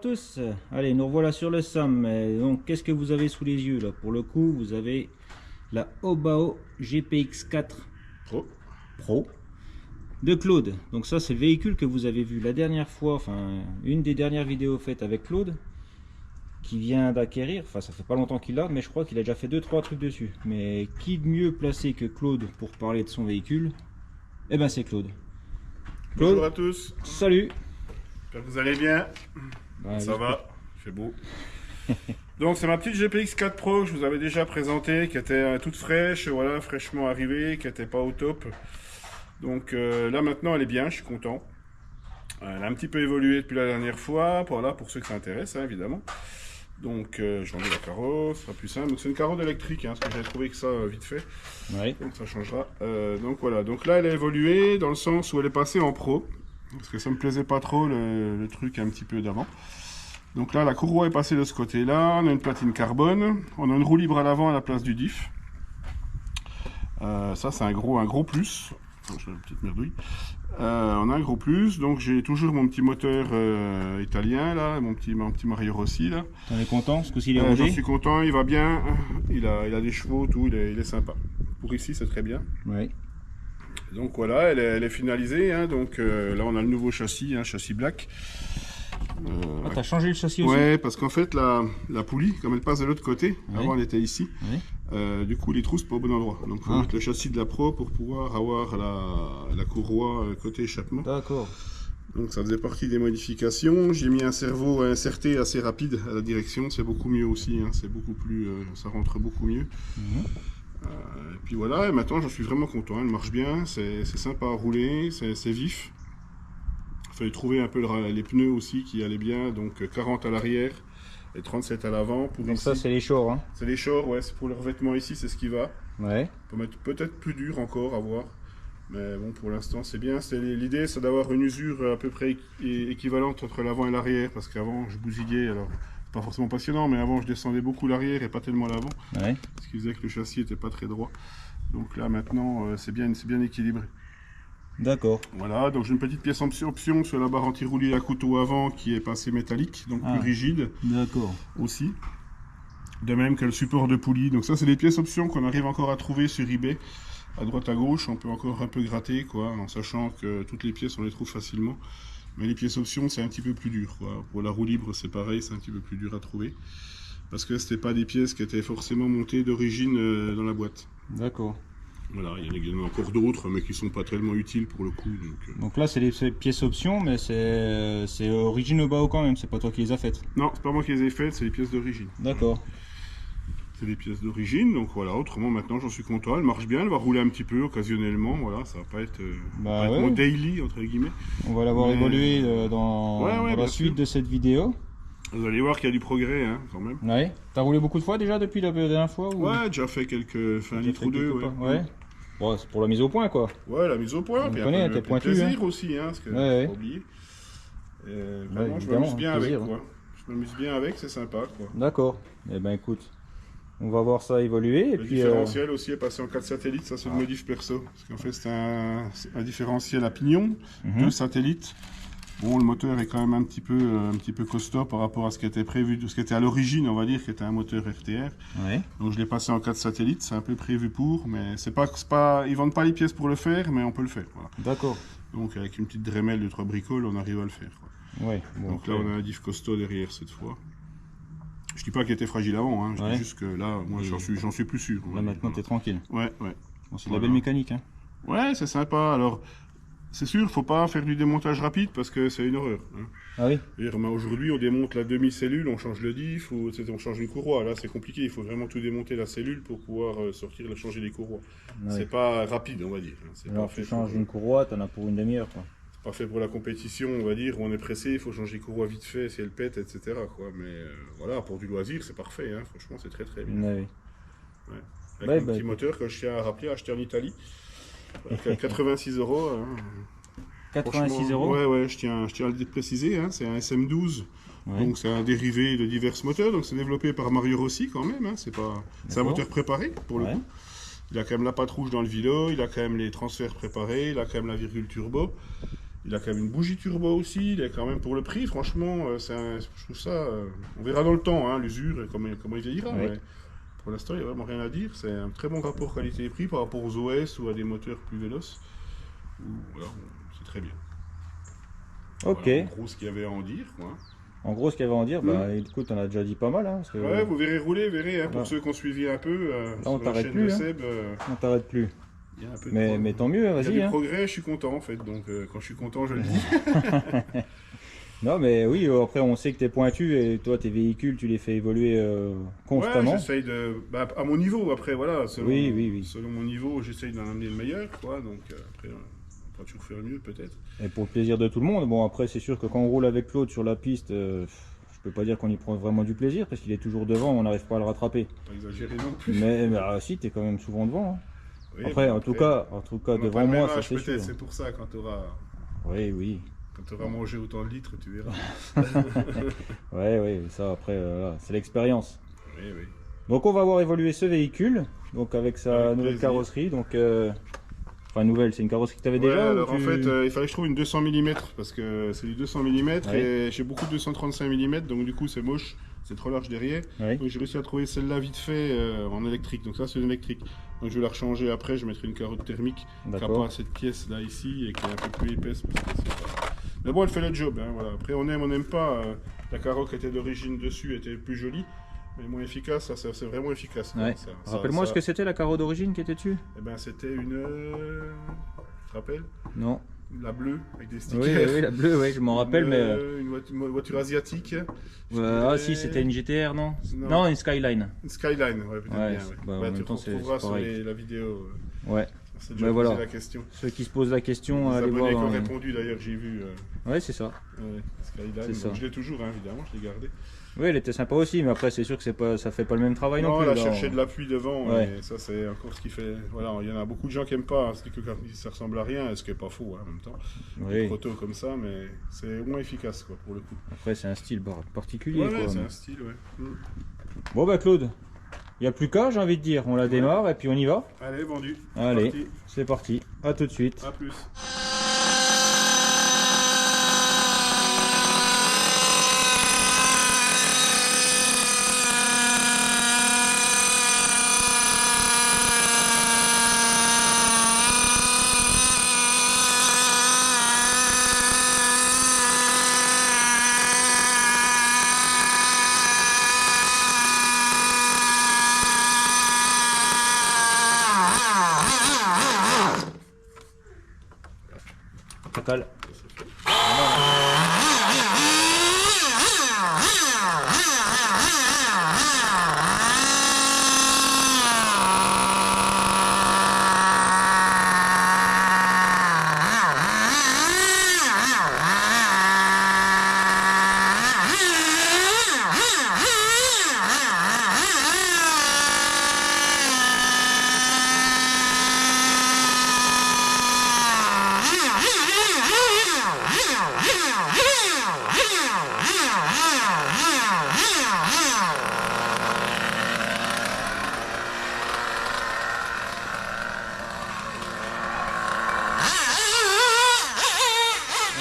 tous. Allez, nous revoilà sur le SAM. Donc, qu'est-ce que vous avez sous les yeux là? Pour le coup, vous avez la Hobao GPX 4 Pro de Claude. Donc ça, c'est le véhicule que vous avez vu la dernière fois, enfin une des dernières vidéos faites avec Claude, qui vient d'acquérir. Enfin, ça fait pas longtemps qu'il l'a, mais je crois qu'il a déjà fait 2-3 trucs dessus. Mais qui de mieux placé que Claude pour parler de son véhicule? Eh ben, c'est Claude. Claude, bonjour à tous. salut. J'espère que vous allez bien. Ça va, il fait beau. Donc c'est ma petite GPX 4 Pro que je vous avais déjà présentée, qui était toute fraîche, voilà, fraîchement arrivée, qui n'était pas au top. Donc là maintenant elle est bien, je suis content. Elle a un petit peu évolué depuis la dernière fois, voilà, pour ceux que ça intéresse, hein, évidemment. Donc j'ai enlevé la carrosse, ce sera plus simple. Donc c'est une carotte électrique, hein, parce que j'avais trouvé que ça vite fait. Ouais. Donc ça changera. Donc voilà, donc là elle a évolué dans le sens où elle est passée en pro. Parce que ça me plaisait pas trop le truc un petit peu d'avant. Donc là la courroie est passée de ce côté là, on a une platine carbone, on a une roue libre à l'avant à la place du diff. Ça c'est un gros plus. Enfin, j'ai une petite merdouille. On a un gros plus, donc j'ai toujours mon petit moteur italien là, mon petit Mario Rossi là. On est content, ce coup-ci il est rodé. J'en suis content, il va bien, il a des chevaux, tout, il est sympa. Pour ici c'est très bien. Ouais. Donc voilà, elle est finalisée, hein, donc là on a le nouveau châssis, un châssis black. Ah, t'as changé le châssis aussi? Ouais, parce qu'en fait la poulie, comme elle passe de l'autre côté, avant elle était ici, du coup les trous c'est pas au bon endroit. Donc il faut mettre le châssis de la Pro pour pouvoir avoir la courroie côté échappement. D'accord. Donc ça faisait partie des modifications. J'ai mis un servo inserté assez rapide à la direction, c'est beaucoup mieux aussi, hein, c'est beaucoup plus, ça rentre beaucoup mieux. Et puis voilà, et maintenant j'en suis vraiment content, elle marche bien, c'est sympa à rouler, c'est vif. Il fallait trouver un peu les pneus aussi qui allaient bien, donc 40 à l'arrière et 37 à l'avant. Donc ici, ça c'est les shorts, hein? C'est les shorts, ouais, c'est pour le revêtement ici, c'est ce qui va. Ouais. On peut mettre peut-être plus dur encore à voir, mais bon pour l'instant c'est bien. L'idée c'est d'avoir une usure à peu près équivalente entre l'avant et l'arrière, parce qu'avant je bousillais, alors pas forcément passionnant, mais avant je descendais beaucoup l'arrière et pas tellement l'avant, ce qui faisait que le châssis était pas très droit. Donc là maintenant c'est bien équilibré. D'accord. Voilà, donc j'ai une petite pièce option sur la barre anti-roulis à couteau avant qui est passée métallique, donc plus rigide. D'accord. Aussi. De même que le support de poulie. Donc ça c'est des pièces options qu'on arrive encore à trouver sur eBay. À droite à gauche, on peut encore un peu gratter, quoi, en sachant que toutes les pièces on les trouve facilement. Mais les pièces options c'est un petit peu plus dur, quoi. Pour la roue libre c'est pareil, c'est un petit peu plus dur à trouver. Parce que c'était pas des pièces qui étaient forcément montées d'origine dans la boîte. D'accord. Voilà, il y en a également encore d'autres, mais qui sont pas tellement utiles pour le coup. Donc là c'est des pièces options, mais c'est origine Hobao quand même, c'est pas toi qui les as faites? Non, c'est pas moi qui les ai faites, c'est les pièces d'origine. D'accord. C'est des pièces d'origine, donc voilà, autrement maintenant j'en suis content, elle marche bien, elle va rouler un petit peu occasionnellement, voilà, ça va pas être, mon daily entre guillemets. On va l'avoir évolué dans la suite de cette vidéo. Vous allez voir qu'il y a du progrès, hein, quand même. Ouais. T'as roulé beaucoup de fois déjà depuis la dernière fois ou... Ouais, déjà fait un litre ou deux, ouais. Bon, c'est pour la mise au point, quoi. Ouais, la mise au point, puis un peu le plaisir aussi, hein, parce que faut pas oublier. Vraiment, je m'amuse bien avec, quoi. Je m'amuse bien avec, c'est sympa, quoi. D'accord. Eh ben, écoute, on va voir ça évoluer. Le différentiel aussi est passé en 4 satellites, ça c'est une modif perso. Parce qu'en fait, c'est un différentiel à pignon, 2 satellites. Bon, le moteur est quand même un petit peu costaud par rapport à ce qui était prévu, ce qui était à l'origine, on va dire, qui était un moteur RTR. Ouais. Donc je l'ai passé en 4 satellites, c'est un peu prévu pour, mais c'est pas, ils vendent pas les pièces pour le faire, mais on peut le faire. Voilà. D'accord. Donc avec une petite Dremel de 3 bricoles, on arrive à le faire. Quoi. Ouais. Bon, donc là, on a un diff costaud derrière cette fois. Je dis pas qu'il était fragile avant, hein. Je dis juste que là, moi, j'en suis plus sûr. Là maintenant, t'es tranquille. Ouais. Bon, c'est de la belle mécanique, hein. Ouais, c'est sympa. Alors. C'est sûr, il ne faut pas faire du démontage rapide parce que c'est une horreur. Hein. Ah oui. Aujourd'hui, on démonte la demi-cellule, on change le diff, ou on change une courroie. Là, c'est compliqué. Il faut vraiment tout démonter la cellule pour pouvoir changer les courroies. Ouais. C'est pas rapide, on va dire. Alors, tu changes une courroie, tu en as pour une demi-heure. C'est pas fait pour la compétition, on va dire, où on est pressé, il faut changer les courroies vite fait, si elle pète, etc. Quoi. Mais voilà, pour du loisir, c'est parfait. Hein. Franchement, c'est très très bien. Ouais. Avec un petit moteur que je tiens à rappeler, acheté en Italie. 86 €. Hein. 86 €. Ouais, je tiens à le préciser, hein, c'est un SM12, donc c'est un dérivé de divers moteurs, donc c'est développé par Mario Rossi quand même, hein, c'est un moteur préparé pour le coup. Il a quand même la patte rouge dans le vélo, il a quand même les transferts préparés, il a quand même la virgule turbo, Il a quand même une bougie turbo aussi, il est quand même pour le prix, franchement, je trouve ça, on verra dans le temps, hein, l'usure et comment il vieillira, Oui. mais pour l'instant, il n'y a vraiment rien à dire. C'est un très bon rapport qualité-prix par rapport aux OS ou à des moteurs plus véloces. Voilà, c'est très bien. Ok. Voilà, en gros, ce qu'il y avait à en dire, quoi. En gros, ce qu'il y avait à en dire, bah, écoute, on a déjà dit pas mal. Hein, parce que, Ouais, vous verrez rouler, hein, pour là. ceux qui ont suivi un peu. Là, on sur la t'arrête chaîne plus. de Hein. Seb, On t'arrête plus. il y a un peu de Mais tant mieux, il y a vas-y. du Hein. progrès, je suis content en fait. Donc quand je suis content, je le dis. Non, mais oui, après, on sait que tu es pointu et toi, tes véhicules, tu les fais évoluer constamment. Ouais, j'essaye de. Bah, à mon niveau, après, voilà. Selon, Oui. selon mon niveau, j'essaye d'en amener le meilleur, quoi. Donc après, on pourra toujours faire mieux, peut-être. Et pour le plaisir de tout le monde, bon, après, c'est sûr que quand on roule avec Claude sur la piste, je peux pas dire qu'on y prend vraiment du plaisir parce qu'il est toujours devant, on n'arrive pas à le rattraper. Pas exagérer non plus. Mais si, tu es quand même souvent devant. Hein. Oui, Après, bon, en tout cas, on a pas devant le même moi, ça âge, c'est sûr. peut-être, c'est pour ça, quand tu auras. Oui. Quand tu auras mangé autant de litres, tu verras. Oui, ça après, voilà, c'est l'expérience. Oui. Donc on va voir évoluer ce véhicule, donc avec sa Avec nouvelle plaisir. carrosserie, donc enfin nouvelle, c'est une carrosserie que tu avais Ouais, déjà alors ou en tu- fait, il fallait que je trouve une 200 mm parce que c'est du 200 mm Ouais. et j'ai beaucoup de 235 mm, donc du coup c'est moche, c'est trop large derrière. Oui. Donc j'ai réussi à trouver celle-là vite fait en électrique, donc ça c'est une électrique. Donc je vais la rechanger après, je mettrai une carotte thermique qui n'a D'accord. pas cette pièce là ici et qui est un peu plus épaisse parce que c'est pas... Mais bon, elle fait le job, hein, voilà. Après on n'aime pas, la carotte qui était d'origine dessus était plus jolie, mais moins efficace, ça c'est vraiment efficace. Quoi. Ouais. Rappelle-moi ce que c'était la carreau d'origine qui était dessus. Eh ben c'était une... Tu te rappelles? Non. La bleue avec des Oui, stickers. la bleue, oui, je m'en rappelle, mais. Une voiture asiatique. Ah si, c'était une GTR, non? Non. Non, une Skyline. Une Skyline, ouais, peut-être Ouais, bien. c'est- Ouais. bah, en Ouais, même tu temps, c'est retrouveras sur pareil. la vidéo. Ouais. C'est Mais déjà posé voilà. la question. Ceux qui se posent la question, Les allez voir. abonnés qui ont dans- répondu d'ailleurs, j'ai vu. Ouais, c'est ça. Skyline. C'est Donc, ça. je l'ai toujours, hein, évidemment, je l'ai gardé. Oui, elle était sympa aussi, mais après, c'est sûr que c'est pas, ça fait pas le même travail non, Non, plus. elle a là. cherché de l'appui devant, Ouais. et ça c'est encore ce qui fait. Voilà, il y en a beaucoup de gens qui aiment pas, hein, c'est que ça ressemble à rien, ce qui est pas faux hein, en même temps. Des Oui. protos comme ça, mais c'est moins efficace quoi pour le coup. Après, c'est un style particulier. Ouais, quoi, c'est mais- un style, ouais. Bon, bah, Claude, il n'y a plus qu'à, j'ai envie de dire. On la démarre et puis on y va. Allez, vendu. Allez, Parti. c'est parti. À tout de suite. À plus. Ça colle.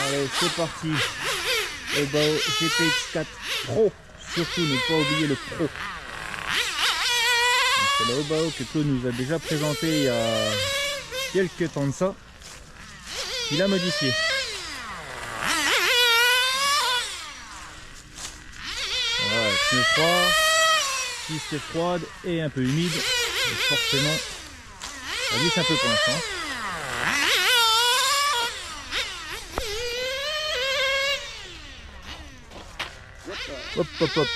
Allez, c'est parti. Obao GPX4 Pro. Surtout ne pas oublier le Pro. C'est la Obao que Claude nous a déjà présenté il y a quelques temps de ça. Il a modifié. Voilà, pneu froid, piste froide et un peu humide. Donc forcément, ça glisse un peu pour l'instant. Hop, hop, hop.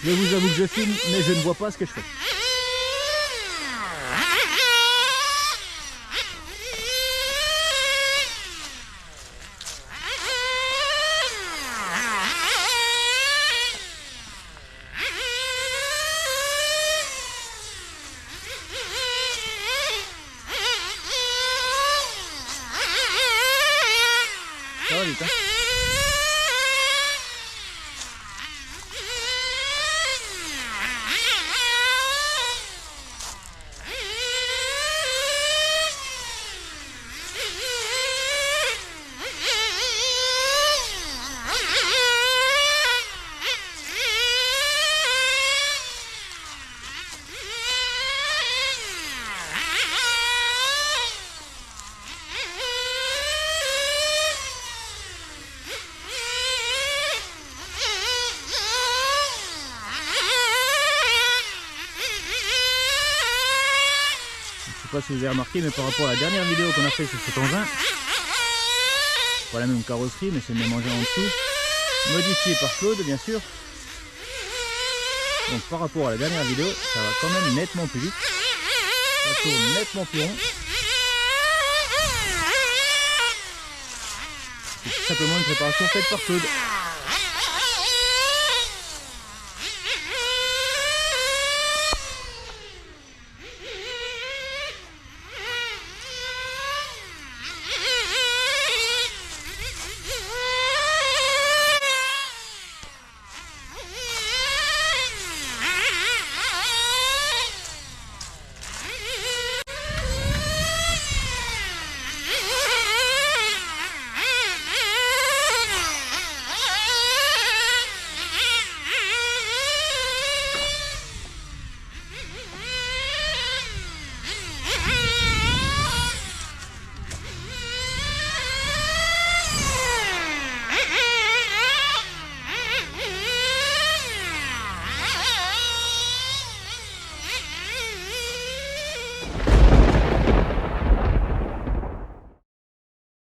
Je vous avoue que je filme, mais je ne vois pas ce que je fais. Ça va vite, hein? sais pas si vous avez remarqué, mais par rapport à la dernière vidéo qu'on a fait sur cet engin, pas la même carrosserie, mais c'est le même engin en dessous, modifié par Claude bien sûr. Donc par rapport à la dernière vidéo, ça va quand même nettement plus vite, ça tourne nettement plus rond. C'est tout simplement une préparation faite par Claude.